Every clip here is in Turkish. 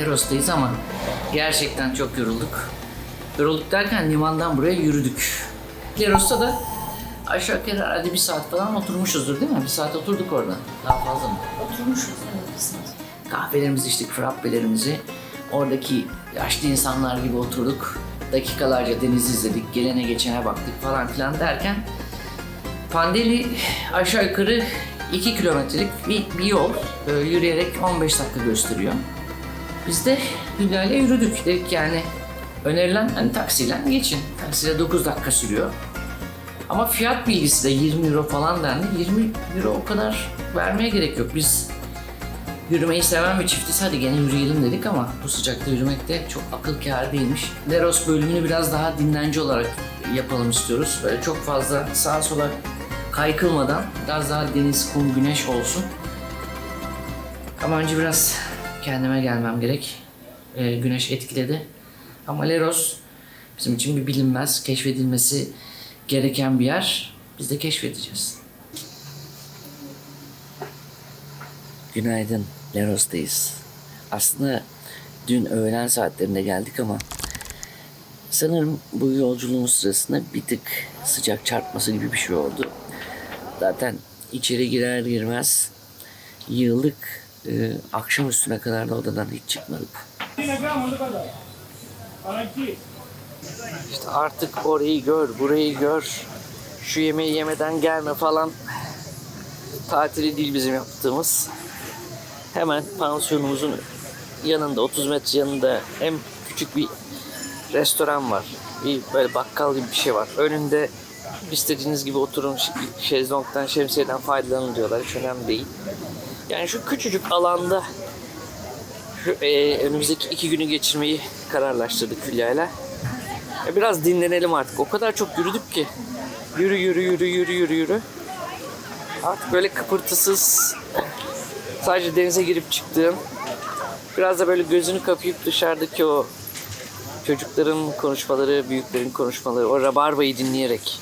Leros'tayız ama gerçekten çok yorulduk. Yorulduk derken limandan buraya yürüdük. Leros'ta da aşağı yukarı herhalde 1 saat falan oturmuşuzdur değil mi? 1 saat oturduk orada. Daha fazla mı? Oturmuşuz evet 1 saat. Kahvelerimizi içtik, frappelerimizi. Oradaki yaşlı insanlar gibi oturduk. Dakikalarca denizi izledik, gelene geçene baktık falan filan derken Pandeli aşağı yukarı 2 kilometrelik bir yol. Yürüyerek 15 dakika gösteriyor. Biz de Hülya'yla yürüdük. Dedik yani önerilen hani taksiyle geçin. Taksiyle 9 dakika sürüyor. Ama fiyat bilgisi de 20 euro falan dendi. 20 euro o kadar vermeye gerek yok. Biz yürümeyi seven bir çiftiz. Hadi gene yürüyelim dedik ama bu sıcakta yürümek de çok akıl kârı değilmiş. Leros bölümünü biraz daha dinlence olarak yapalım istiyoruz. Böyle çok fazla sağa sola kaykılmadan biraz daha deniz, kum, güneş olsun. Ama önce biraz kendime gelmem gerek. Güneş etkiledi. Ama Leros bizim için bir bilinmez, keşfedilmesi gereken bir yer. Biz de keşfedeceğiz. Günaydın, Leros'tayız. Aslında dün öğlen saatlerinde geldik ama sanırım bu yolculuğumuz sırasında bir tık sıcak çarpması gibi bir şey oldu. Zaten içeri girer girmez yığıldık. Akşam üstüne kadar da odadan hiç çıkmadık. İşte artık orayı gör, burayı gör, şu yemeği yemeden gelme falan tatili değil bizim yaptığımız. Hemen pansiyonumuzun yanında, 30 metre yanında hem küçük bir restoran var, bir böyle bakkal gibi bir şey var. Önünde istediğiniz gibi oturun, şezlongdan, şemsiyeden faydalanın diyorlar. Hiç önemli değil. Yani şu küçücük alanda önümüzdeki 2 günü geçirmeyi kararlaştırdık Hülya'yla. Biraz dinlenelim artık. O kadar çok yürüdük ki. Yürü. Artık böyle kıpırtısız, sadece denize girip çıktığım, biraz da böyle gözünü kapayıp dışarıdaki o çocukların konuşmaları, büyüklerin konuşmaları, o rabarbayı dinleyerek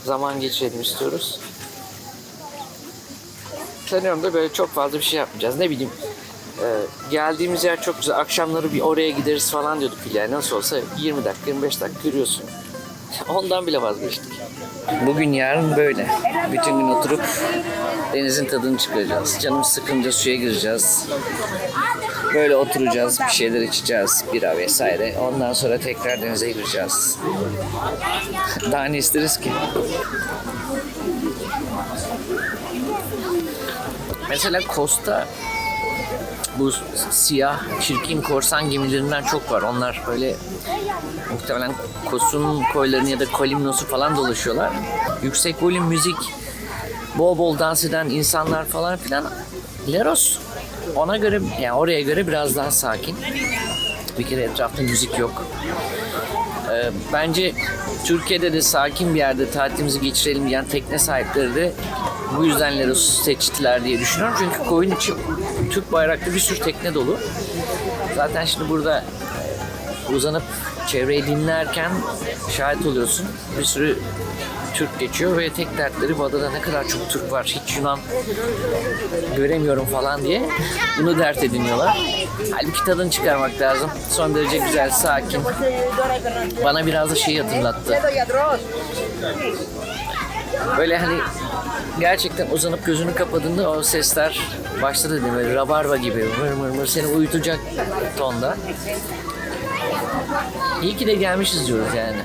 zaman geçirelim istiyoruz. Sanıyorum da böyle çok fazla bir şey yapmayacağız. Ne bileyim, geldiğimiz yer çok güzel. Akşamları bir oraya gideriz falan diyorduk yani. Nasıl olsa 20 dakika, 25 dakika yürüyorsun. Ondan bile vazgeçtik. Bugün yarın böyle. Bütün gün oturup denizin tadını çıkaracağız. Canımız sıkınca suya gireceğiz. Böyle oturacağız, bir şeyler içeceğiz, bira vesaire. Ondan sonra tekrar denize gireceğiz. Daha ne isteriz ki? Mesela Costa bu siyah, çirkin korsan gemilerinden çok var. Onlar böyle muhtemelen Kos'un koylarını ya da Kolimnos'u falan dolaşıyorlar. Yüksek volüm müzik, bol bol dans eden insanlar falan filan. Leros ona göre, yani oraya göre biraz daha sakin. Bir kere etrafta müzik yok. Bence Türkiye'de de sakin bir yerde tatilimizi geçirelim diyen tekne sahipleri de bu yüzden Leros'u seçtiler diye düşünüyorum. Çünkü koyun içi Türk bayraklı bir sürü tekne dolu. Zaten şimdi burada uzanıp çevreyi dinlerken şahit oluyorsun. Bir sürü Türk geçiyor ve tek dertleri bu adada ne kadar çok Türk var, hiç Yunan göremiyorum falan diye bunu dert ediniyorlar. Halbuki tadını çıkarmak lazım. Son derece güzel, sakin. Bana biraz da şeyi hatırlattı. Böyle hani gerçekten uzanıp gözünü kapadığında o sesler başta dedim böyle rabarba gibi mır seni uyutacak tonda. İyi ki de gelmişiz diyoruz yani.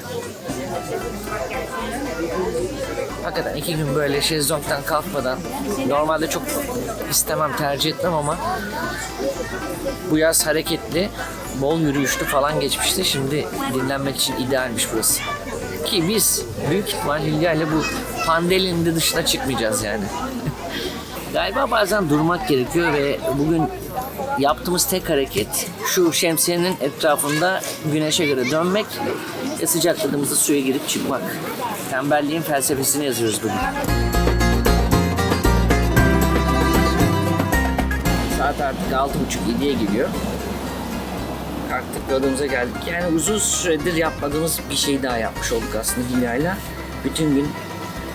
Hakikaten 2 gün böyle şezlongdan kalkmadan, normalde çok istemem, tercih etmem ama bu yaz hareketli, bol yürüyüşlü falan geçmişti. Şimdi dinlenmek için idealmiş burası. Ki biz büyük ihtimal Hülya ile bu Pandeli'nin de dışına çıkmayacağız yani. Galiba bazen durmak gerekiyor ve bugün yaptığımız tek hareket şu şemsiyenin etrafında güneşe göre dönmek ve sıcakladığımızda suya girip çıkmak. Tembelliğin felsefesini yazıyoruz bugün. Saat artık 6.30-7'ye geliyor. Kalktık, yolumuza geldik. Yani uzun süredir yapmadığımız bir şey daha yapmış olduk aslında Hilya'yla. Bütün gün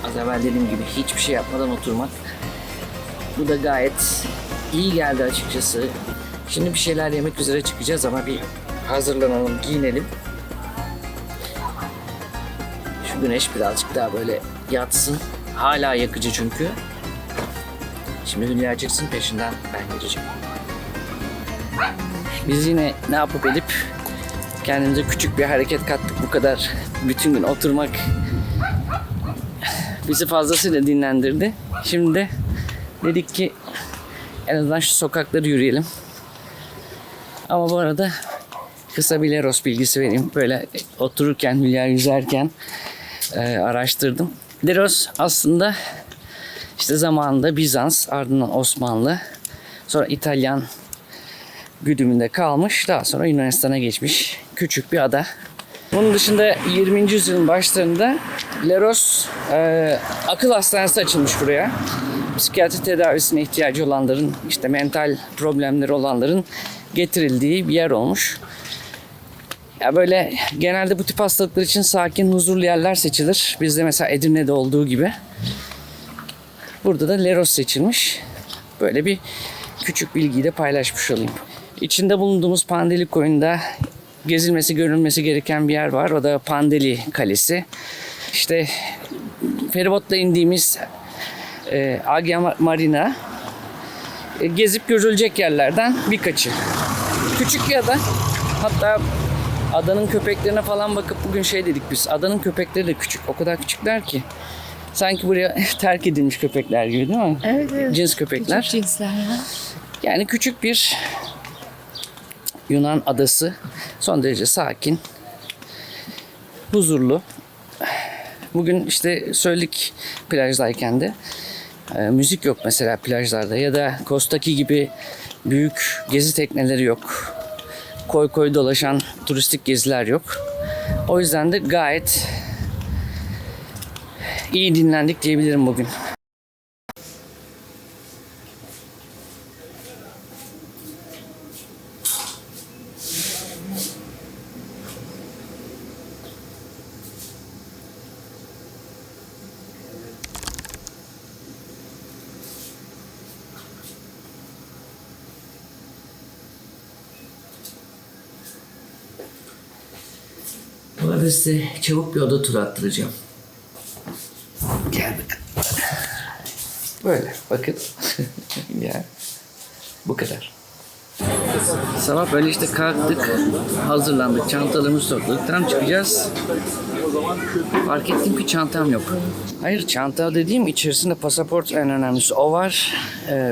az evvel dediğim gibi hiçbir şey yapmadan oturmak. Bu da gayet iyi geldi açıkçası. Şimdi bir şeyler yemek üzere çıkacağız ama bir hazırlanalım, giyinelim. Şu güneş birazcık daha böyle yatsın. Hala yakıcı çünkü. Şimdi Hülya çıksın, peşinden ben gireceğim. Biz yine ne yapıp edip kendimize küçük bir hareket kattık. Bu kadar bütün gün oturmak bizi fazlasıyla dinlendirdi. Şimdi de dedik ki en azından şu sokakları yürüyelim. Ama bu arada kısa bir Leros bilgisi vereyim. Böyle otururken, Hülya yüzerken araştırdım. Leros aslında işte zamanında Bizans, ardından Osmanlı, sonra İtalyan güdümünde kalmış. Daha sonra Yunanistan'a geçmiş küçük bir ada. Bunun dışında 20. yüzyılın başlarında Leros akıl hastanesi açılmış buraya. Psikiyatri tedavisine ihtiyacı olanların, işte mental problemleri olanların getirildiği bir yer olmuş. Ya böyle genelde bu tip hastalıklar için sakin, huzurlu yerler seçilir. Bizde mesela Edirne'de olduğu gibi. Burada da Leros seçilmiş. Böyle bir küçük bilgiyi de paylaşmış olayım. İçinde bulunduğumuz Pandeli Koyu'nda gezilmesi, görülmesi gereken bir yer var. O da Pandeli Kalesi. İşte feribotla indiğimiz Agia Marina gezip görülecek yerlerden birkaçı. Küçük bir ada. Hatta adanın köpeklerine falan bakıp bugün şey dedik biz. Adanın köpekleri de küçük. O kadar küçükler ki. Sanki buraya terk edilmiş köpekler gibi değil mi? Evet, evet. Cins köpekler. Küçük cinsler ya. Yani küçük bir Yunan adası. Son derece sakin. Huzurlu. Bugün işte söyledik plajdayken de. Müzik yok mesela plajlarda ya da Kostaki gibi büyük gezi tekneleri yok. Koy koy dolaşan turistik geziler yok. O yüzden de gayet iyi dinlendik diyebilirim bugün. Bu arada size çabuk bir oda turu attıracağım. Gel bakın. Böyle bakın. Ya. Bu kadar. Sabah böyle işte kalktık, hazırlandık, çantalarımızı topladık. Tam çıkacağız. Fark ettim ki çantam yok. Hayır, çanta dediğim içerisinde pasaport en önemlisi o var.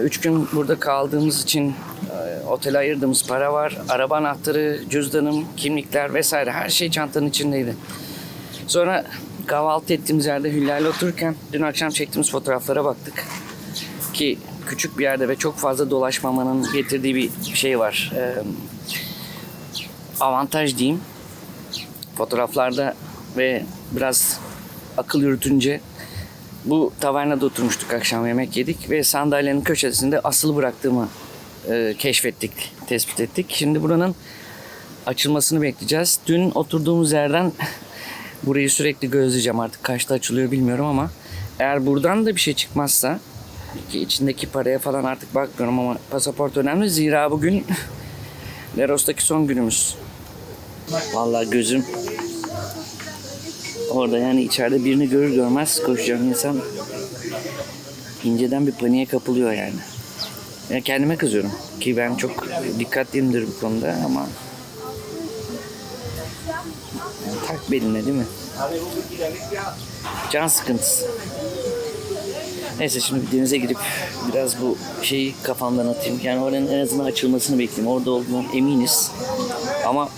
3 gün burada kaldığımız için otele ayırdığımız para var. Araba anahtarı, cüzdanım, kimlikler vesaire her şey çantanın içindeydi. Sonra kahvaltı ettiğimiz yerde Hülya ile otururken dün akşam çektiğimiz fotoğraflara baktık. Ki küçük bir yerde ve çok fazla dolaşmamanın getirdiği bir şey var. Avantaj diyeyim. Fotoğraflarda ve biraz akıl yürütünce bu tavernada oturmuştuk, akşam yemek yedik ve sandalyenin köşesinde asılı bıraktığımı keşfettik, tespit ettik. Şimdi buranın açılmasını bekleyeceğiz. Dün oturduğumuz yerden burayı sürekli gözleyeceğim, artık kaçta açılıyor bilmiyorum ama eğer buradan da bir şey çıkmazsa, ki içindeki paraya falan artık bakmıyorum ama pasaport önemli, zira bugün Leros'taki son günümüz. Vallahi gözüm orada, yani içeride birini görür görmez koşacağım insan inceden bir paniğe kapılıyor yani. Yani kendime kızıyorum ki ben çok dikkatliyimdir bu konuda ama yani tak beline değil mi? Can sıkıntısı. Neyse şimdi bir denize gidip biraz bu şeyi kafamdan atayım. Yani oranın en azından açılmasını bekleyeyim. Orada olduğundan eminiz. Ama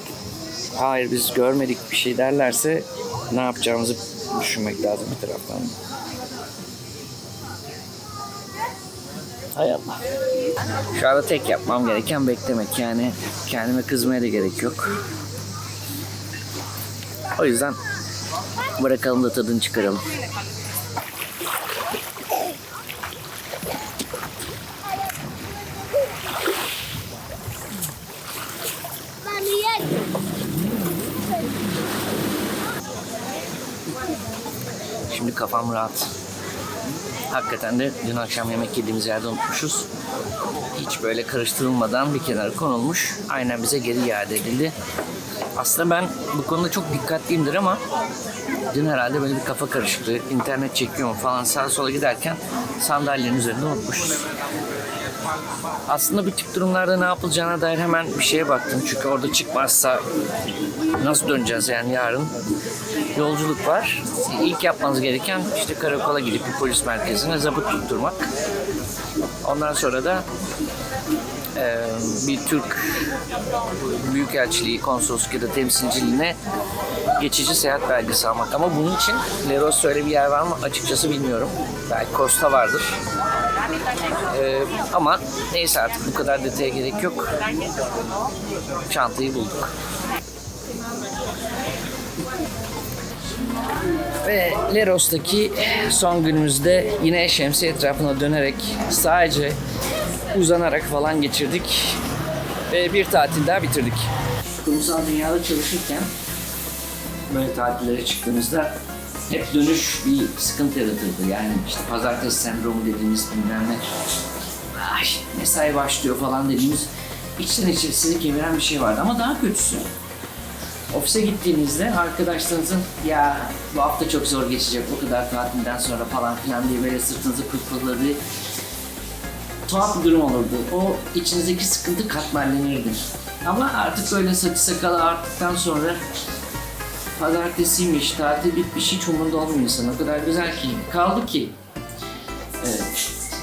hayır biz görmedik bir şey derlerse ne yapacağımızı düşünmek lazım bir taraftan. Hay Allah. Şu anda tek yapmam gereken beklemek. Yani kendime kızmaya da gerek yok. O yüzden bırakalım da tadını çıkaralım. Şimdi kafam rahat. Hakikaten de dün akşam yemek yediğimiz yerde unutmuşuz. Hiç böyle karıştırılmadan bir kenara konulmuş. Aynen bize geri iade edildi. Aslında ben bu konuda çok dikkatliyimdir ama dün herhalde böyle bir kafa karışıklığı, internet çekiyor mu falan sağa sola giderken sandalyenin üzerinde unutmuşuz. Aslında bu tip durumlarda ne yapılacağına dair hemen bir şeye baktım. Çünkü orada çıkmazsa nasıl döneceğiz yani yarın yolculuk var. İlk yapmanız gereken işte karakola gidip bir polis merkezine zabıt tutturmak. Ondan sonra da bir Türk Büyükelçiliği, konsolosluk ya da temsilciliğine geçici seyahat belgesi almak. Ama bunun için Leros'ta öyle bir yer var mı açıkçası bilmiyorum. Belki Costa vardır. Ama neyse artık bu kadar detaya gerek yok. Çantayı bulduk. Ve Leros'taki son günümüzde yine şemsiye etrafına dönerek sadece uzanarak falan geçirdik. Ve bir tatil daha bitirdik. Kurumsal dünyada çalışırken böyle tatillere çıktığımızda hep dönüş bir sıkıntı yaratırdı. Yani işte pazartesi sendromu dediğimiz bilmem ne. Ay, mesai başlıyor falan dediğimiz içten içe sizi kemiren bir şey vardı. Ama daha kötüsü ofise gittiğinizde arkadaşlarınızın ya bu hafta çok zor geçecek o kadar tatilden sonra falan filan diye böyle sırtınızı pırpırladığı tuhaf bir durum olurdu. O içinizdeki sıkıntı katmerlenirdi. Ama artık böyle saçı sakalı arttıktan sonra pazartesiymiş, tatil bitmiş hiç umurunda olmuyor insan. O kadar güzel ki. Kaldı ki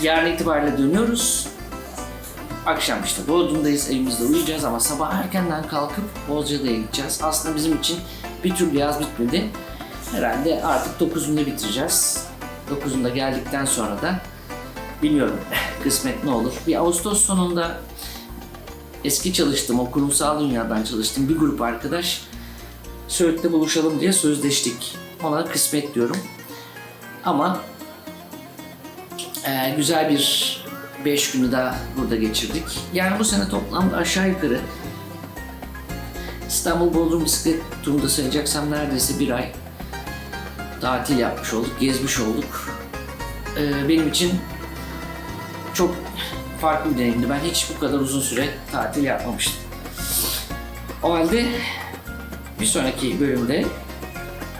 yarın itibariyle dönüyoruz. Akşam işte Bodrum'dayız, evimizde uyuyacağız ama sabah erkenden kalkıp Bozcaada'ya gideceğiz. Aslında bizim için bir türlü yaz bitmedi. Herhalde artık 9'unda bitireceğiz. 9'unda geldikten sonra da bilmiyorum kısmet ne olur. Bir Ağustos sonunda eski çalıştığım, o kurumsal dünyadan çalıştığım bir grup arkadaş Söğüt'te buluşalım diye sözleştik. Ona kısmet diyorum. Ama güzel bir 5 günü daha burada geçirdik. Yani bu sene toplamda aşağı yukarı İstanbul Bodrum bisiklet turunda sayacaksam neredeyse bir ay tatil yapmış olduk, gezmiş olduk. Benim için çok farklı bir deneyimdi. Ben hiç bu kadar uzun süre tatil yapmamıştım. O halde bir sonraki bölümde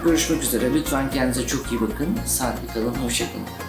görüşmek üzere. Lütfen kendinize çok iyi bakın. Sağlıklı kalın. Hoşça kalın.